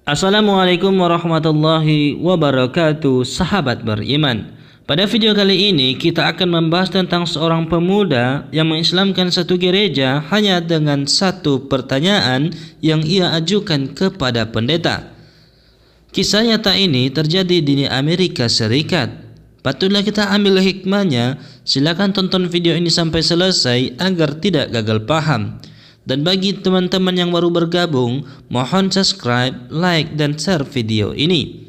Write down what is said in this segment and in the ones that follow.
Assalamualaikum warahmatullahi wabarakatuh, sahabat beriman. Pada video kali ini kita akan membahas tentang seorang pemuda yang mengislamkan satu gereja hanya dengan satu pertanyaan yang ia ajukan kepada pendeta. Kisah nyata ini terjadi di Amerika Serikat. Patutlah kita ambil hikmahnya. Silakan tonton video ini sampai selesai agar tidak gagal paham. Dan bagi teman-teman yang baru bergabung, mohon subscribe, like, dan share video ini.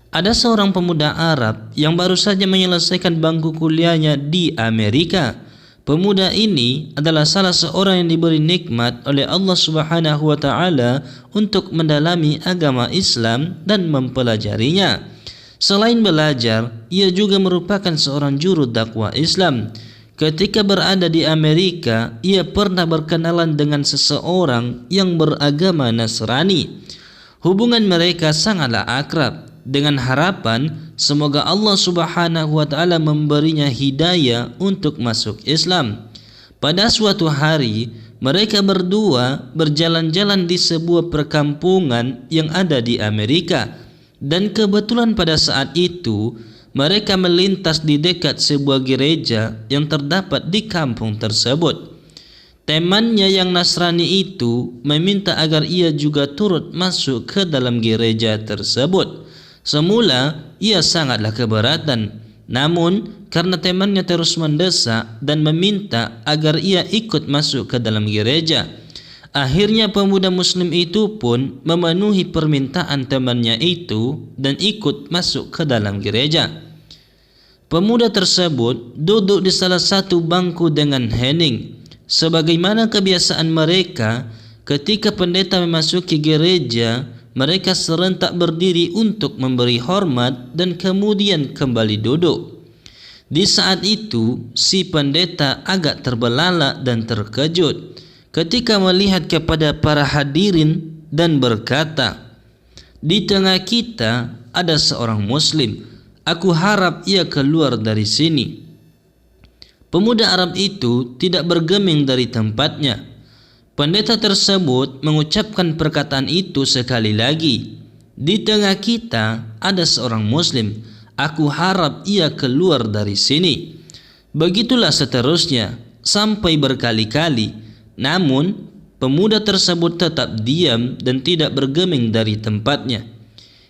Ada seorang pemuda Arab yang baru saja menyelesaikan bangku kuliahnya di Amerika. Pemuda ini adalah salah seorang yang diberi nikmat oleh Allah Subhanahu wa taala untuk mendalami agama Islam dan mempelajarinya. Selain belajar, ia juga merupakan seorang juru dakwah Islam. Ketika berada di Amerika, ia pernah berkenalan dengan seseorang yang beragama Nasrani. Hubungan mereka sangatlah akrab, dengan harapan semoga Allah Subhanahu wa taala memberinya hidayah untuk masuk Islam. Pada suatu hari, mereka berdua berjalan-jalan di sebuah perkampungan yang ada di Amerika, dan kebetulan pada saat itu mereka melintas di dekat sebuah gereja yang terdapat di kampung tersebut. Temannya yang Nasrani itu meminta agar ia juga turut masuk ke dalam gereja tersebut. Semula ia sangatlah keberatan, namun karena temannya terus mendesak dan meminta agar ia ikut masuk ke dalam gereja, akhirnya pemuda Muslim itu pun memenuhi permintaan temannya itu dan ikut masuk ke dalam gereja. Pemuda tersebut duduk di salah satu bangku dengan hening. Sebagaimana kebiasaan mereka, ketika pendeta memasuki gereja, mereka serentak berdiri untuk memberi hormat dan kemudian kembali duduk. Di saat itu, si pendeta agak terbelalak dan terkejut ketika melihat kepada para hadirin dan berkata, "Di tengah kita ada seorang Muslim. Aku harap ia keluar dari sini." Pemuda Arab itu tidak bergeming dari tempatnya. Pendeta tersebut mengucapkan perkataan itu sekali lagi. "Di tengah kita ada seorang Muslim. Aku harap ia keluar dari sini." Begitulah seterusnya sampai berkali-kali. Namun pemuda tersebut tetap diam dan tidak bergeming dari tempatnya.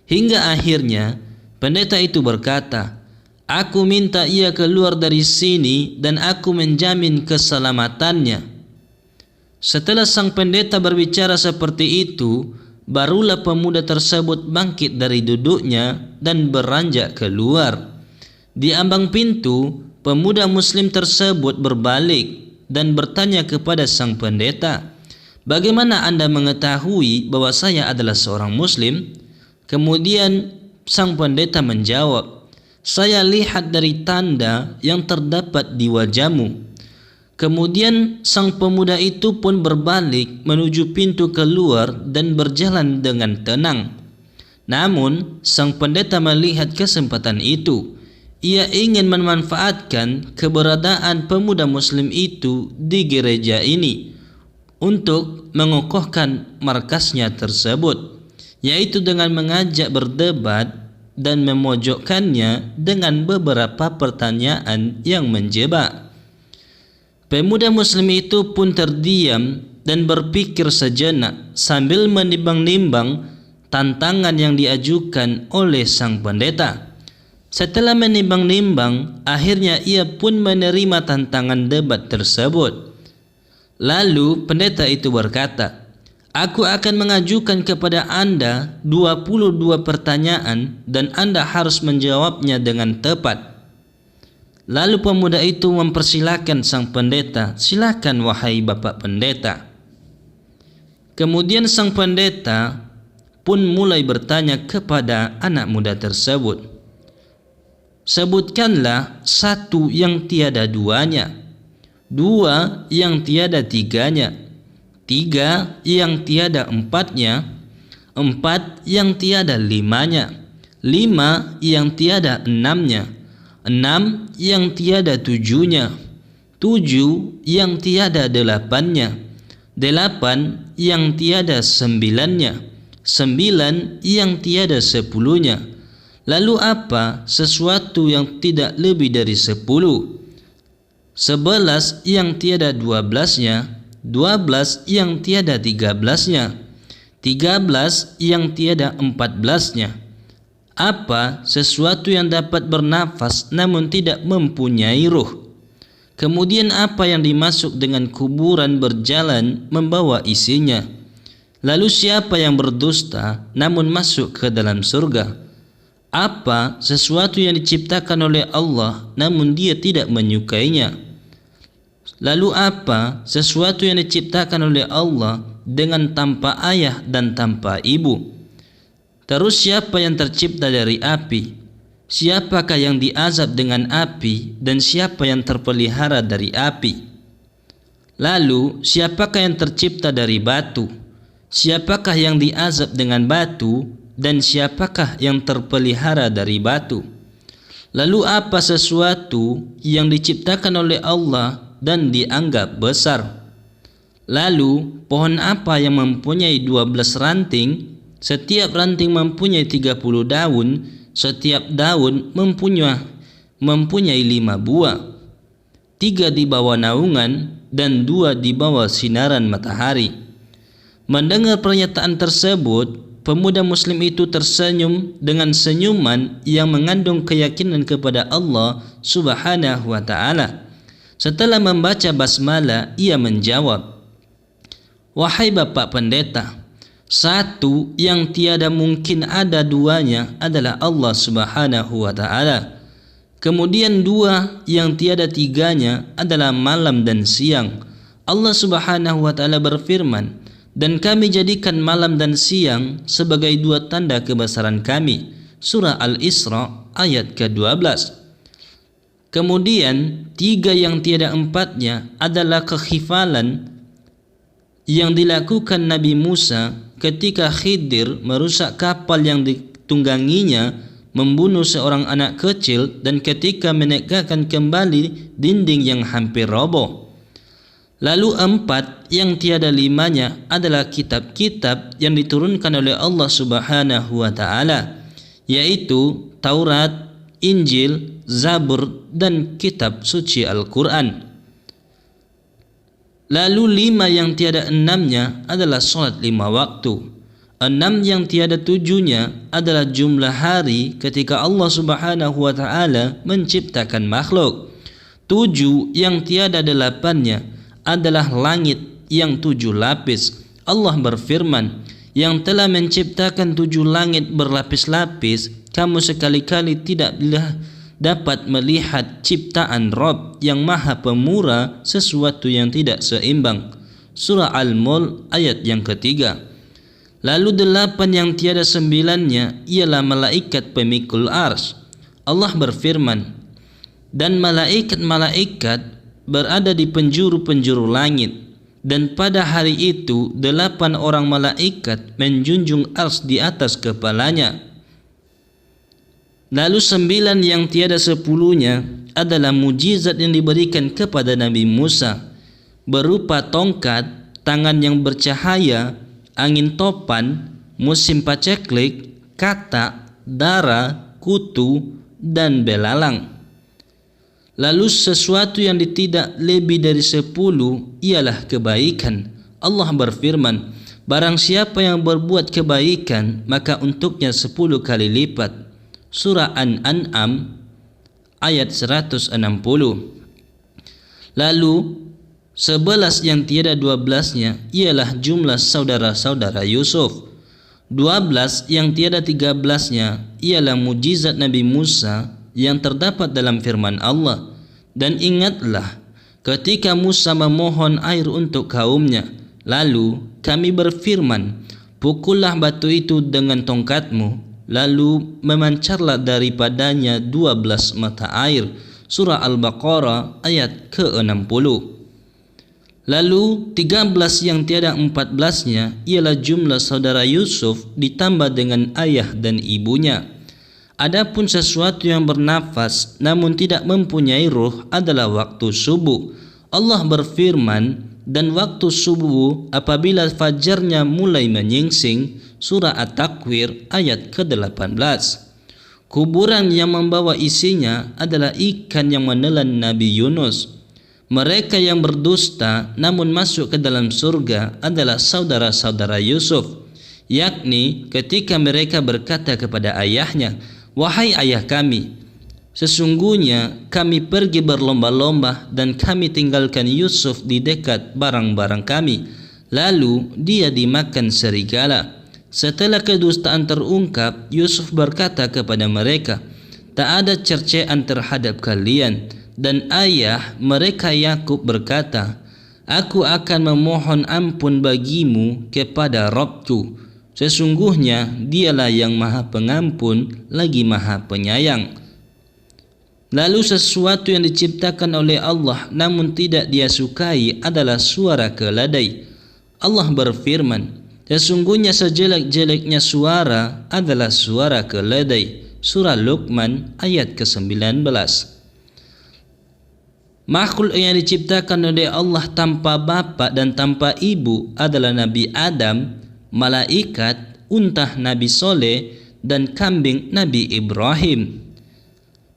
Hingga akhirnya pendeta itu berkata, "Aku minta ia keluar dari sini dan aku menjamin keselamatannya." Setelah sang pendeta berbicara seperti itu, barulah pemuda tersebut bangkit dari duduknya dan beranjak keluar. Di ambang pintu, pemuda Muslim tersebut berbalik dan bertanya kepada sang pendeta, "Bagaimana Anda mengetahui bahwa saya adalah seorang Muslim?" Kemudian sang pendeta menjawab, "Saya lihat dari tanda yang terdapat di wajahmu." Kemudian sang pemuda itu pun berbalik menuju pintu keluar dan berjalan dengan tenang. Namun sang pendeta melihat kesempatan itu. Ia ingin memanfaatkan keberadaan pemuda Muslim itu di gereja ini untuk mengokohkan markasnya tersebut, yaitu dengan mengajak berdebat dan memojokkannya dengan beberapa pertanyaan yang menjebak. Pemuda Muslim itu pun terdiam dan berpikir sejenak sambil menimbang-nimbang tantangan yang diajukan oleh sang pendeta. Setelah menimbang-nimbang, akhirnya ia pun menerima tantangan debat tersebut. Lalu pendeta itu berkata, "Aku akan mengajukan kepada Anda 22 pertanyaan dan Anda harus menjawabnya dengan tepat." Lalu pemuda itu mempersilahkan sang pendeta, "Silakan wahai Bapak Pendeta." Kemudian sang pendeta pun mulai bertanya kepada anak muda tersebut, "Sebutkanlah satu yang tiada duanya, dua yang tiada tiganya, tiga yang tiada empatnya, empat yang tiada limanya, lima yang tiada enamnya, enam yang tiada tujuhnya, tujuh yang tiada delapannya, 8 yang tiada 9-nya, 9 yang tiada 10-nya. Lalu apa sesuatu yang tidak lebih dari 10? 11 yang tiada 12-nya, 12 yang tiada 13-nya, 13 yang tiada 14-nya. Apa sesuatu yang dapat bernafas namun tidak mempunyai ruh? Kemudian apa yang dimasuk dengan kuburan berjalan membawa isinya? Lalu siapa yang berdusta namun masuk ke dalam surga? Apa sesuatu yang diciptakan oleh Allah namun dia tidak menyukainya? Lalu apa sesuatu yang diciptakan oleh Allah dengan tanpa ayah dan tanpa ibu? Terus siapa yang tercipta dari api? Siapakah yang diazab dengan api dan siapa yang terpelihara dari api? Lalu siapakah yang tercipta dari batu? Siapakah yang diazab dengan batu dan siapakah yang terpelihara dari batu? Lalu apa sesuatu yang diciptakan oleh Allah dan dianggap besar? Lalu pohon apa yang mempunyai 12 ranting? Setiap ranting mempunyai 30 daun, setiap daun mempunyai 5 buah. 3 di bawah naungan dan 2 di bawah sinaran matahari. Mendengar pernyataan tersebut, pemuda muslim itu tersenyum dengan senyuman yang mengandung keyakinan kepada Allah Subhanahu wa ta'ala. Setelah membaca basmalah, ia menjawab, "Wahai Bapak Pendeta, satu yang tiada mungkin ada duanya adalah Allah Subhanahu wa ta'ala. Kemudian 2 yang tiada tiganya adalah malam dan siang. Allah Subhanahu wa ta'ala berfirman, dan kami jadikan malam dan siang sebagai 2 tanda kebesaran kami. Surah Al-Isra ayat ke-12. Kemudian 3 yang tiada 4-nya adalah kekhifalan yang dilakukan Nabi Musa ketika Khidir merusak kapal yang ditungganginya, membunuh seorang anak kecil, dan ketika menegakkan kembali dinding yang hampir roboh. Lalu 4 yang tiada 5-nya adalah kitab-kitab yang diturunkan oleh Allah Subhanahu wa ta'ala, yaitu Taurat, Injil, Zabur, dan kitab suci Al-Quran. Lalu 5 yang tiada 6-nya adalah salat 5 waktu. 6 yang tiada 7-nya adalah jumlah hari ketika Allah Subhanahu wa ta'ala menciptakan makhluk. 7 yang tiada 8-nya adalah langit yang 7 lapis. Allah berfirman, yang telah menciptakan 7 langit berlapis-lapis, kamu sekali-kali tidak dapat melihat ciptaan Rabb yang maha pemurah sesuatu yang tidak seimbang. Surah Al-Mulk ayat yang ketiga. Lalu 8 yang tiada 9-nya ialah malaikat pemikul ars. Allah berfirman, dan malaikat-malaikat berada di penjuru-penjuru langit, dan pada hari itu 8 orang malaikat menjunjung ars di atas kepalanya. Lalu 9 yang tiada 10-nya adalah mujizat yang diberikan kepada Nabi Musa, berupa tongkat, tangan yang bercahaya, angin topan, musim paceklik, katak, dara, kutu, dan belalang. Lalu sesuatu yang tidak lebih dari 10 ialah kebaikan. Allah berfirman, barang siapa yang berbuat kebaikan, maka untuknya 10 kali lipat. Surah An-An'am ayat 160. Lalu 11 yang tiada 12-nya ialah jumlah saudara-saudara Yusuf. 12 yang tiada 13-nya ialah mujizat Nabi Musa yang terdapat dalam firman Allah. Dan ingatlah ketika Musa memohon air untuk kaumnya, lalu kami berfirman, pukullah batu itu dengan tongkatmu, lalu memancarlah daripadanya 12 mata air. Surah Al-Baqarah ayat ke-60. Lalu 13 yang tiada 14-nya ialah jumlah saudara Yusuf ditambah dengan ayah dan ibunya. Adapun sesuatu yang bernafas namun tidak mempunyai ruh adalah waktu subuh. Allah berfirman, dan waktu subuh apabila fajarnya mulai menyingsing. Surah At-Takwir ayat ke-18. Kuburan yang membawa isinya adalah ikan yang menelan Nabi Yunus. Mereka yang berdusta namun masuk ke dalam surga adalah saudara-saudara Yusuf, yakni ketika mereka berkata kepada ayahnya, "Wahai ayah kami, sesungguhnya kami pergi berlomba-lomba dan kami tinggalkan Yusuf di dekat barang-barang kami, lalu dia dimakan serigala." Setelah kedustaan terungkap, Yusuf berkata kepada mereka, "Tak ada cercaan terhadap kalian." Dan ayah mereka Yakub berkata, "Aku akan memohon ampun bagimu kepada Rabbku. Sesungguhnya dialah yang maha pengampun lagi maha penyayang." Lalu sesuatu yang diciptakan oleh Allah namun tidak dia sukai adalah suara keledai. Allah berfirman, "Sesungguhnya sejelek-jeleknya suara adalah suara keledai." Surah Luqman ayat ke-19. Makhluk yang diciptakan oleh Allah tanpa bapa dan tanpa ibu adalah Nabi Adam, malaikat, unta Nabi Soleh, dan kambing Nabi Ibrahim.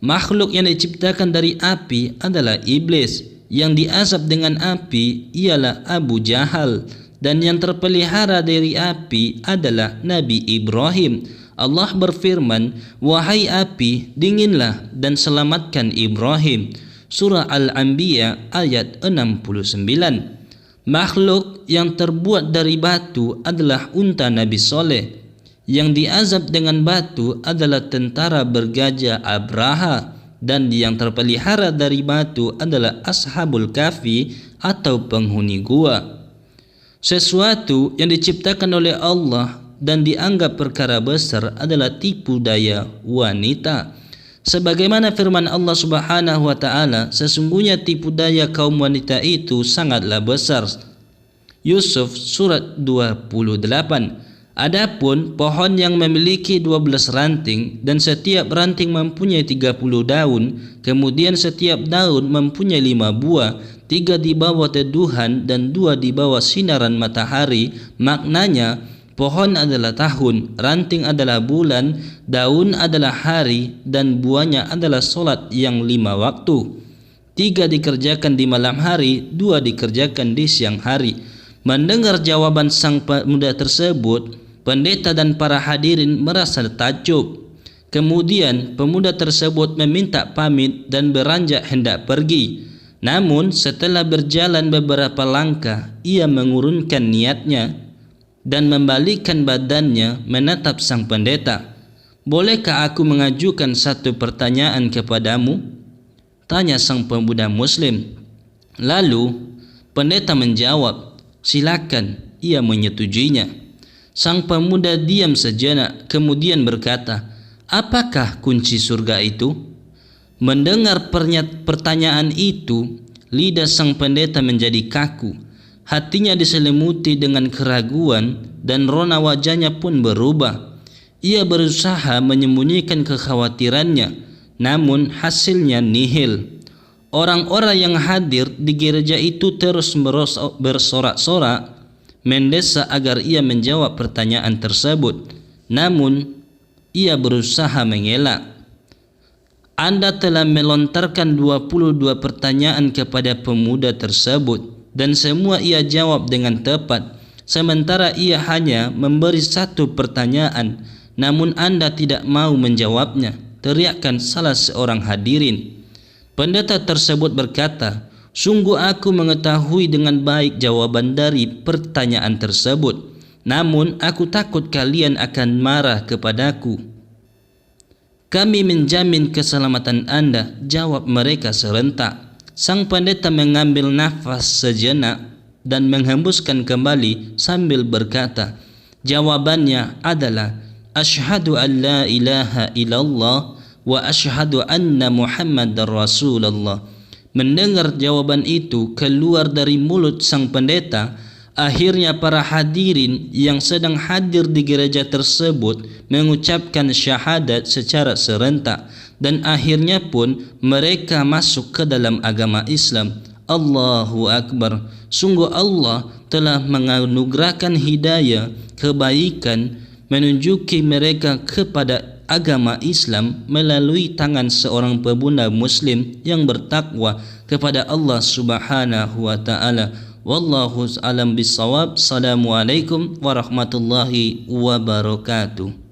Makhluk yang diciptakan dari api adalah iblis. Yang diazab dengan api ialah Abu Jahal, dan yang terpelihara dari api adalah Nabi Ibrahim. Allah berfirman, "Wahai api, dinginlah dan selamatkan Ibrahim." Surah Al-Anbiya ayat 69. Makhluk yang terbuat dari batu adalah unta Nabi Soleh. Yang diazab dengan batu adalah tentara bergajah Abraha, dan yang terpelihara dari batu adalah Ashabul Kahfi atau penghuni gua. Sesuatu yang diciptakan oleh Allah dan dianggap perkara besar adalah tipu daya wanita. Sebagaimana firman Allah Subhanahu wa taala, "Sesungguhnya tipu daya kaum wanita itu sangatlah besar." Yusuf surat 28. Adapun pohon yang memiliki 12 ranting dan setiap ranting mempunyai 30 daun, kemudian setiap daun mempunyai 5 buah, 3 di bawah teduhan dan 2 di bawah sinaran matahari, maknanya pohon adalah tahun, ranting adalah bulan, daun adalah hari, dan buahnya adalah solat yang 5 waktu. 3 dikerjakan di malam hari, 2 dikerjakan di siang hari. Mendengar jawaban sang pemuda tersebut, pendeta dan para hadirin merasa takjub. Kemudian pemuda tersebut meminta pamit dan beranjak hendak pergi. Namun setelah berjalan beberapa langkah, ia mengurungkan niatnya dan membalikkan badannya menatap sang pendeta. "Bolehkah aku mengajukan satu pertanyaan kepadamu?" tanya sang pemuda Muslim. Lalu pendeta menjawab, "Silakan." Ia menyetujuinya. Sang pemuda diam sejenak, kemudian berkata, "Apakah kunci surga itu?" Mendengar pertanyaan itu, lidah sang pendeta menjadi kaku. Hatinya diselimuti dengan keraguan dan rona wajahnya pun berubah. Ia berusaha menyembunyikan kekhawatirannya, namun hasilnya nihil. Orang-orang yang hadir di gereja itu terus bersorak-sorak mendesak agar ia menjawab pertanyaan tersebut, namun ia berusaha mengelak. "Anda telah melontarkan 22 pertanyaan kepada pemuda tersebut dan semua ia jawab dengan tepat, sementara ia hanya memberi satu pertanyaan, namun Anda tidak mau menjawabnya," teriakkan salah seorang hadirin. Pendeta tersebut berkata, "Sungguh aku mengetahui dengan baik jawaban dari pertanyaan tersebut, namun aku takut kalian akan marah kepadaku." "Kami menjamin keselamatan Anda," jawab mereka serentak. Sang pendeta mengambil nafas sejenak dan menghembuskan kembali sambil berkata, jawabannya adalah, "Asyhadu an la ilaha illallah wa asyhadu anna Muhammadar Rasulullah." Mendengar jawaban itu keluar dari mulut sang pendeta, akhirnya para hadirin yang sedang hadir di gereja tersebut mengucapkan syahadat secara serentak, dan akhirnya pun mereka masuk ke dalam agama Islam. Allahu Akbar. Sungguh Allah telah menganugerahkan hidayah, kebaikan, menunjuki mereka kepada agama Islam melalui tangan seorang pemuda muslim yang bertakwa kepada Allah Subhanahu wa taala. Wallahu a'lam bissawab. Assalamualaikum warahmatullahi wabarakatuh.